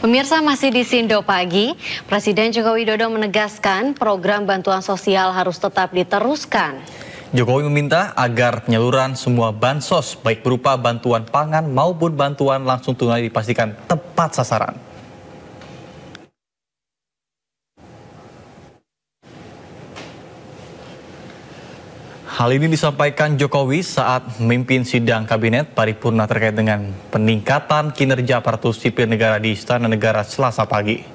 Pemirsa, masih di Sindo Pagi, Presiden Joko Widodo menegaskan program bantuan sosial harus tetap diteruskan. Jokowi meminta agar penyaluran semua bansos, baik berupa bantuan pangan maupun bantuan langsung tunai dipastikan tepat sasaran. Hal ini disampaikan Jokowi saat memimpin sidang kabinet paripurna terkait dengan peningkatan kinerja aparatur sipil negara di Istana Negara Selasa pagi.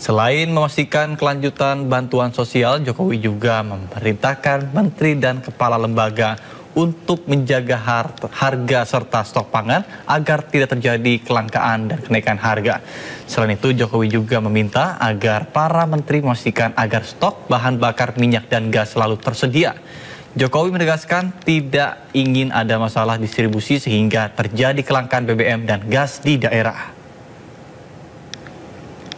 Selain memastikan kelanjutan bantuan sosial, Jokowi juga memerintahkan menteri dan kepala lembaga untuk menjaga harga serta stok pangan agar tidak terjadi kelangkaan dan kenaikan harga. Selain itu, Jokowi juga meminta agar para menteri memastikan agar stok bahan bakar minyak dan gas selalu tersedia. Jokowi menegaskan tidak ingin ada masalah distribusi sehingga terjadi kelangkaan BBM dan gas di daerah.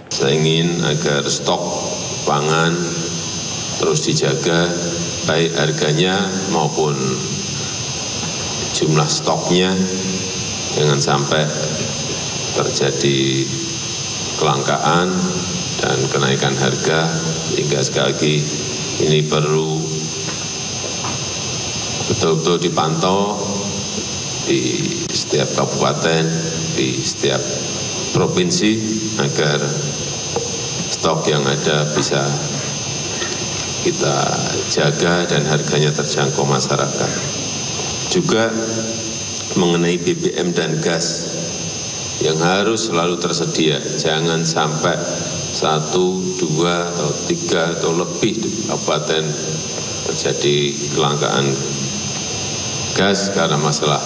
Saya ingin agar stok pangan terus dijaga, baik harganya maupun jumlah stoknya, jangan sampai terjadi kelangkaan dan kenaikan harga. Sehingga sekali lagi ini perlu betul-betul dipantau di setiap kabupaten, di setiap provinsi agar stok yang ada bisa kita jaga dan harganya terjangkau masyarakat. Juga mengenai BBM dan gas yang harus selalu tersedia, jangan sampai 1, 2, atau 3 atau lebih kabupaten terjadi kelangkaan gas karena masalah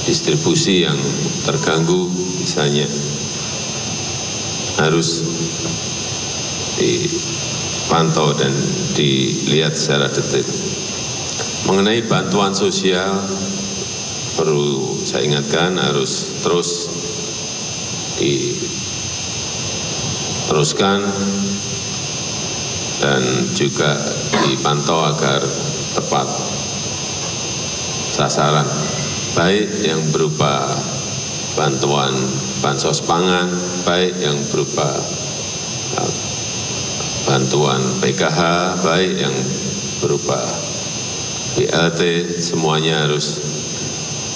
distribusi yang terganggu misalnya, harus dipantau dan dilihat secara detail. Mengenai bantuan sosial, perlu saya ingatkan harus terus diteruskan dan juga dipantau agar tepat sasaran, baik yang berupa bantuan bansos pangan, baik yang berupa bantuan PKH, baik yang berupa BLT, semuanya harus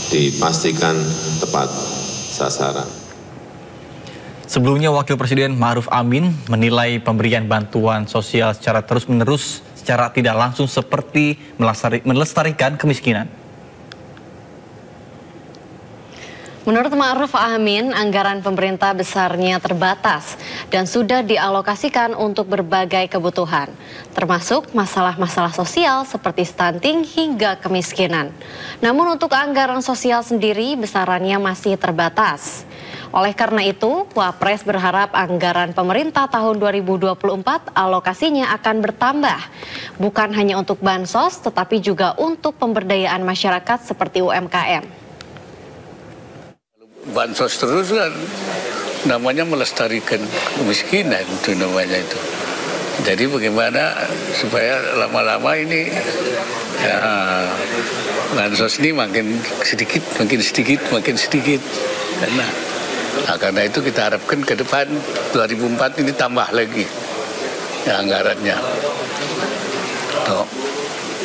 dipastikan tepat sasaran. Sebelumnya, Wakil Presiden Ma'ruf Amin menilai pemberian bantuan sosial secara terus-menerus secara tidak langsung seperti melestarikan kemiskinan. Menurut Ma'ruf Amin, anggaran pemerintah besarnya terbatas dan sudah dialokasikan untuk berbagai kebutuhan, termasuk masalah-masalah sosial seperti stunting hingga kemiskinan. Namun untuk anggaran sosial sendiri besarannya masih terbatas. Oleh karena itu, Wapres berharap anggaran pemerintah tahun 2024 alokasinya akan bertambah, bukan hanya untuk bansos tetapi juga untuk pemberdayaan masyarakat seperti UMKM. Bansos terus kan namanya melestarikan kemiskinan, itu namanya itu. Jadi bagaimana supaya lama-lama ini ya, bansos ini makin sedikit. Karena itu kita harapkan ke depan 2004 ini tambah lagi ya, anggarannya. Untuk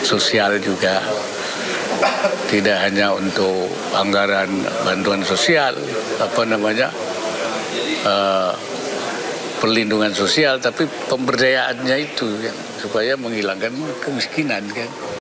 sosial juga. Tidak hanya untuk anggaran bantuan sosial, perlindungan sosial, tapi pemberdayaannya itu ya, supaya menghilangkan kemiskinan kan.